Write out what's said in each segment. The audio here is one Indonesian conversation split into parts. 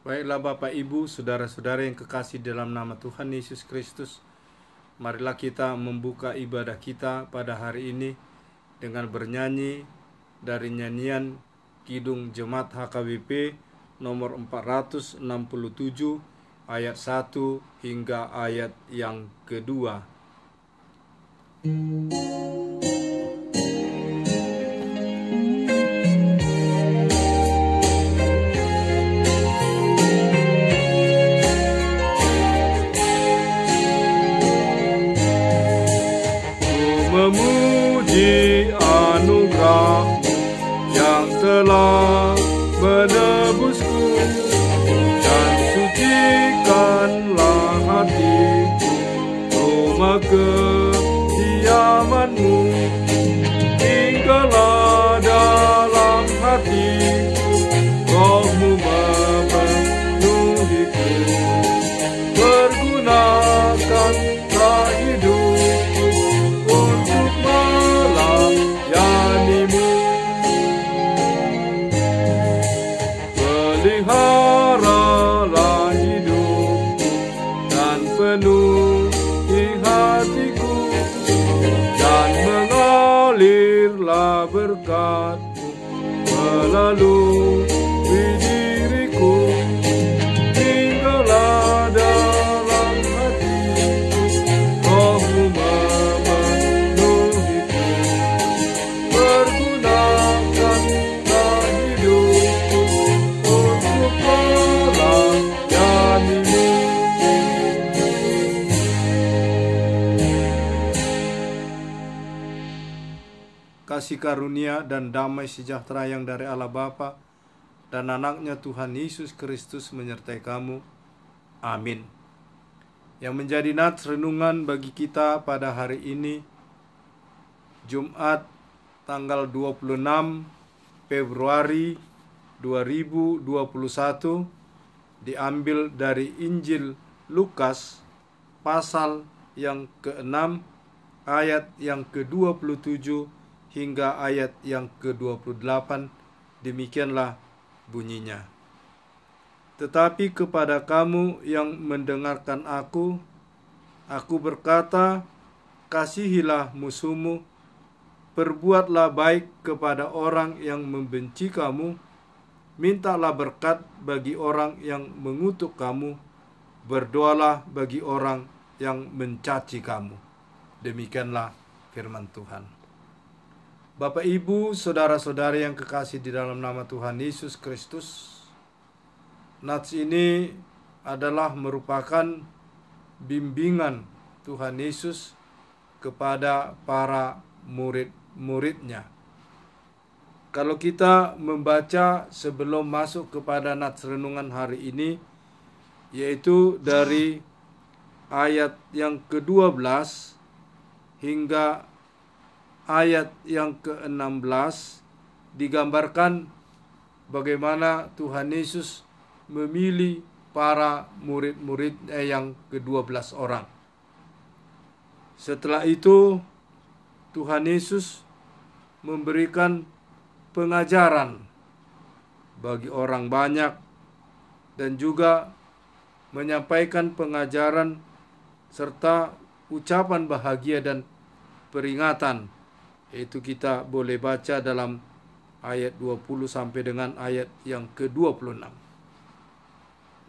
Baiklah Bapak Ibu, saudara-saudara yang kekasih dalam nama Tuhan Yesus Kristus, marilah kita membuka ibadah kita pada hari ini dengan bernyanyi dari nyanyian Kidung Jemaat HKBP nomor 467 ayat 1 hingga ayat yang kedua. Memuji anugerah yang telah menebusku, dan sucikanlah hatiku, rumah kediamanmu, tinggallah dalam hatiku, rohmu memenuhiku, pergunakanlah hidupku untuk melayanimu. Peliharalah hidupku dan penuhi hatiku, dan mengalirlah berkat-Mu melalui diriku, tinggallah dalam hatiku, rohmu memenuhiku, pergunakanlah hidupku untuk melayanimu. Kasih karunia dan damai sejahtera yang dari Allah Bapa dan anaknya Tuhan Yesus Kristus menyertai kamu. Amin. Yang menjadi nats renungan bagi kita pada hari ini, Jumat tanggal 26 Februari 2021, diambil dari Injil Lukas pasal yang ke-6 ayat yang ke-27 hingga ayat yang ke-28. Demikianlah bunyinya. Tetapi kepada kamu yang mendengarkan aku berkata, kasihilah musuhmu, perbuatlah baik kepada orang yang membenci kamu, mintalah berkat bagi orang yang mengutuk kamu, berdoalah bagi orang yang mencaci kamu. Demikianlah firman Tuhan. Bapak Ibu, saudara-saudari yang kekasih di dalam nama Tuhan Yesus Kristus, nats ini adalah merupakan bimbingan Tuhan Yesus kepada para murid-muridnya. Kalau kita membaca sebelum masuk kepada nats renungan hari ini, yaitu dari ayat yang ke-12 hingga ayat yang ke-16, digambarkan bagaimana Tuhan Yesus memilih para murid-muridnya yang ke-12 orang. Setelah itu Tuhan Yesus memberikan pengajaran bagi orang banyak dan juga menyampaikan pengajaran serta ucapan bahagia dan peringatan. Itu kita boleh baca dalam ayat 20 sampai dengan ayat yang ke-26.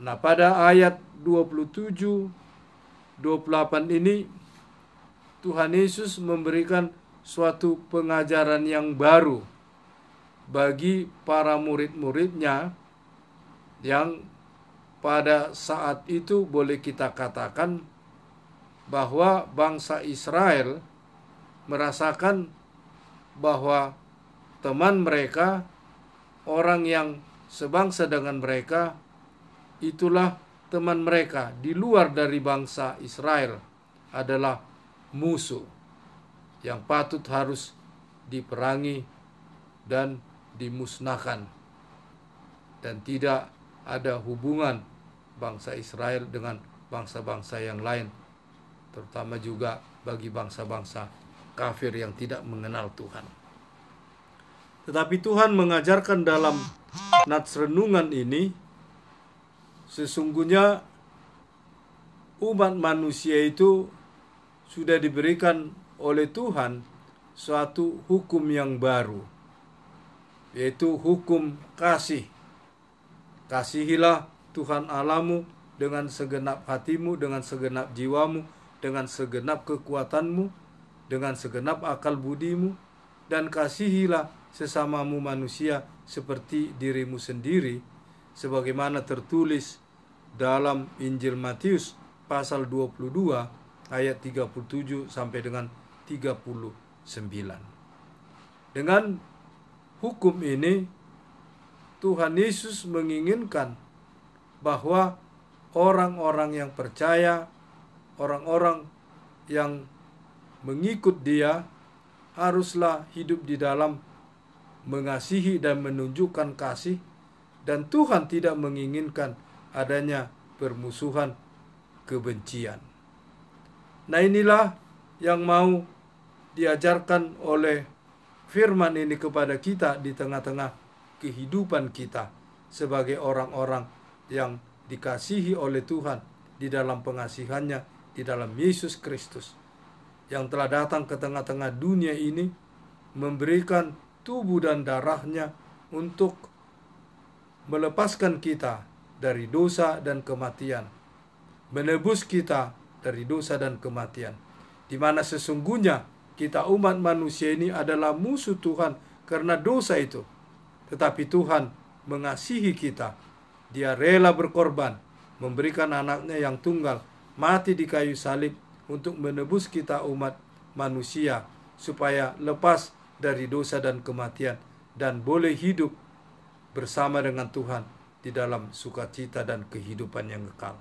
Nah, pada ayat 27, 28 ini Tuhan Yesus memberikan suatu pengajaran yang baru bagi para murid-muridnya yang pada saat itu boleh kita katakan bahwa bangsa Israel merasakan bahwa teman mereka, orang yang sebangsa dengan mereka, itulah teman mereka di luar dari bangsa Israel adalah musuh yang patut harus diperangi dan dimusnahkan, dan tidak ada hubungan bangsa Israel dengan bangsa-bangsa yang lain, terutama juga bagi bangsa-bangsa kafir yang tidak mengenal Tuhan. Tetapi Tuhan mengajarkan dalam nats renungan ini Sesungguhnya umat manusia itu sudah diberikan oleh Tuhan suatu hukum yang baru, yaitu hukum kasih. Kasihilah Tuhan Allahmu dengan segenap hatimu, dengan segenap jiwamu, dengan segenap kekuatanmu, dengan segenap akal budimu, dan kasihilah sesamamu manusia seperti dirimu sendiri, sebagaimana tertulis dalam Injil Matius pasal 22 ayat 37 sampai dengan 39. Dengan hukum ini Tuhan Yesus menginginkan bahwa orang-orang yang percaya, orang-orang yang mengikut Dia haruslah hidup di dalam mengasihi dan menunjukkan kasih, dan Tuhan tidak menginginkan adanya permusuhan, kebencian. Nah, inilah yang mau diajarkan oleh firman ini kepada kita di tengah-tengah kehidupan kita sebagai orang-orang yang dikasihi oleh Tuhan di dalam pengasihannya di dalam Yesus Kristus, yang telah datang ke tengah-tengah dunia ini memberikan tubuh dan darahnya untuk melepaskan kita dari dosa dan kematian, menebus kita dari dosa dan kematian, di mana sesungguhnya kita umat manusia ini adalah musuh Tuhan karena dosa itu. Tetapi Tuhan mengasihi kita. Dia rela berkorban, memberikan anaknya yang tunggal, mati di kayu salib untuk menebus kita umat manusia, supaya lepas dari dosa dan kematian, dan boleh hidup bersama dengan Tuhan di dalam sukacita dan kehidupan yang kekal.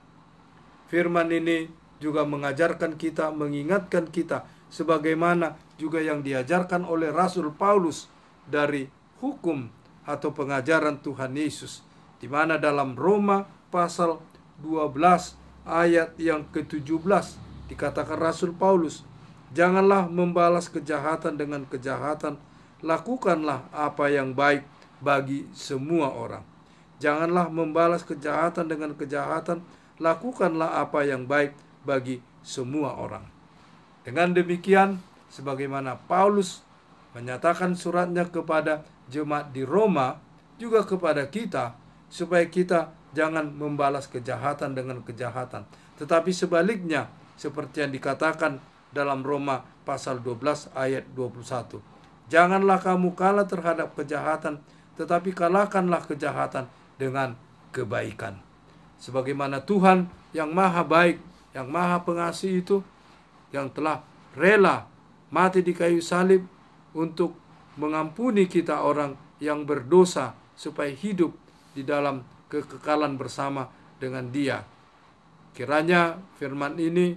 Firman ini juga mengajarkan kita, mengingatkan kita, sebagaimana juga yang diajarkan oleh Rasul Paulus dari hukum atau pengajaran Tuhan Yesus, di mana dalam Roma pasal 12 ayat yang ke-17 dikatakan Rasul Paulus, "Janganlah membalas kejahatan dengan kejahatan, lakukanlah apa yang baik bagi semua orang." Janganlah membalas kejahatan dengan kejahatan, lakukanlah apa yang baik bagi semua orang. Dengan demikian, sebagaimana Paulus menyatakan suratnya kepada jemaat di Roma, juga kepada kita, supaya kita jangan membalas kejahatan dengan kejahatan, tetapi sebaliknya, seperti yang dikatakan dalam Roma pasal 12 ayat 21. Janganlah kamu kalah terhadap kejahatan, tetapi kalahkanlah kejahatan dengan kebaikan. Sebagaimana Tuhan yang maha baik, yang maha pengasih itu, yang telah rela mati di kayu salib untuk mengampuni kita orang yang berdosa, supaya hidup di dalam kekekalan bersama dengan Dia. Kiranya firman ini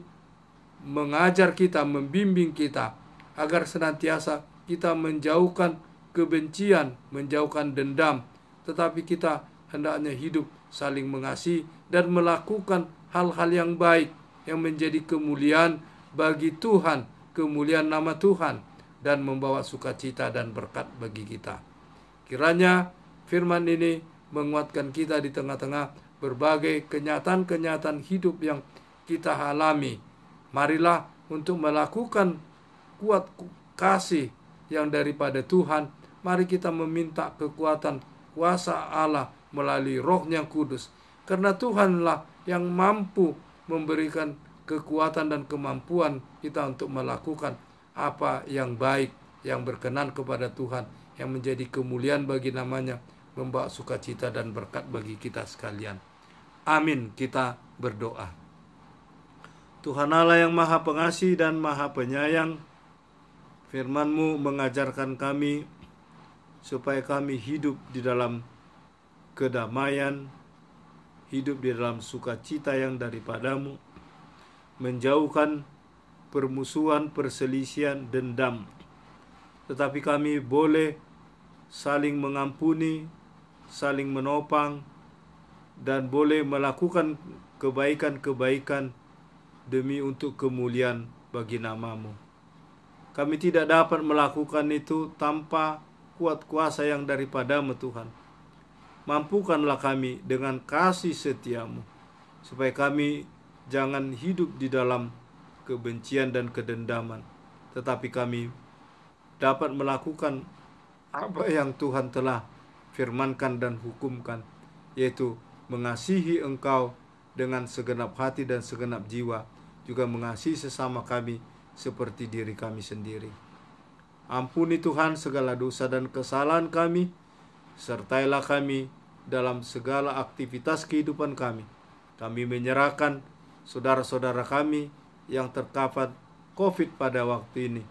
mengajar kita, membimbing kita, agar senantiasa kita menjauhkan kebencian, menjauhkan dendam, tetapi kita hendaknya hidup saling mengasihi dan melakukan hal-hal yang baik yang menjadi kemuliaan bagi Tuhan, kemuliaan nama Tuhan, dan membawa sukacita dan berkat bagi kita. Kiranya firman ini menguatkan kita di tengah-tengah berbagai kenyataan-kenyataan hidup yang kita alami. Marilah untuk melakukan kuat kasih yang daripada Tuhan, mari kita meminta kekuatan kuasa Allah melalui Roh-Nya Kudus, karena Tuhanlah yang mampu memberikan kekuatan dan kemampuan kita untuk melakukan apa yang baik, yang berkenan kepada Tuhan, yang menjadi kemuliaan bagi namanya, membawa sukacita dan berkat bagi kita sekalian. Amin. Kita berdoa. Tuhan Allah yang maha pengasih dan maha penyayang, firman-Mu mengajarkan kami supaya kami hidup di dalam kedamaian, hidup di dalam sukacita yang daripada-Mu, menjauhkan permusuhan, perselisihan, dendam. Tetapi kami boleh saling mengampuni, saling menopang, dan boleh melakukan kebaikan-kebaikan demi untuk kemuliaan bagi nama-Mu. Kami tidak dapat melakukan itu tanpa kuat kuasa yang daripada-Mu Tuhan. mampukanlah kami dengan kasih setia-Mu, supaya kami jangan hidup di dalam kebencian dan kedendaman, tetapi kami dapat melakukan apa yang Tuhan telah firmankan dan hukumkan, yaitu mengasihi Engkau dengan segenap hati dan segenap jiwa, juga mengasihi sesama kami seperti diri kami sendiri. Ampuni Tuhan segala dosa dan kesalahan kami, sertailah kami dalam segala aktivitas kehidupan kami. Kami menyerahkan saudara-saudara kami yang terpapar COVID pada waktu ini.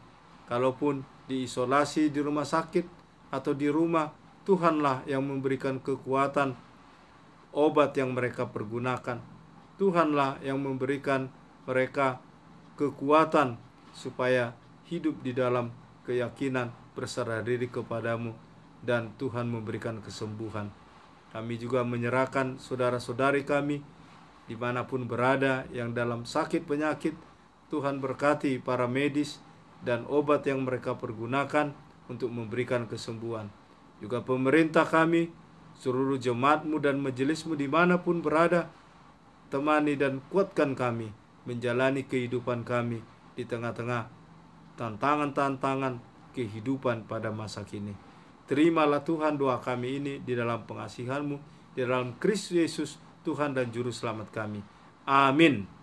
Kalaupun diisolasi di rumah sakit atau di rumah, Tuhanlah yang memberikan kekuatan obat yang mereka pergunakan. Tuhanlah yang memberikan mereka kekuatan supaya hidup di dalam keyakinan berserah diri kepadamu, dan Tuhan memberikan kesembuhan. Kami juga menyerahkan saudara-saudari kami dimanapun berada yang dalam sakit penyakit. Tuhan berkati para medis dan obat yang mereka pergunakan untuk memberikan kesembuhan. Juga pemerintah kami, seluruh jemaat-Mu dan majelis-Mu dimanapun berada, temani dan kuatkan kami menjalani kehidupan kami di tengah-tengah tantangan-tantangan kehidupan pada masa kini. Terimalah Tuhan doa kami ini di dalam pengasihan-Mu, di dalam Kristus Yesus, Tuhan dan Juru Selamat kami. Amin.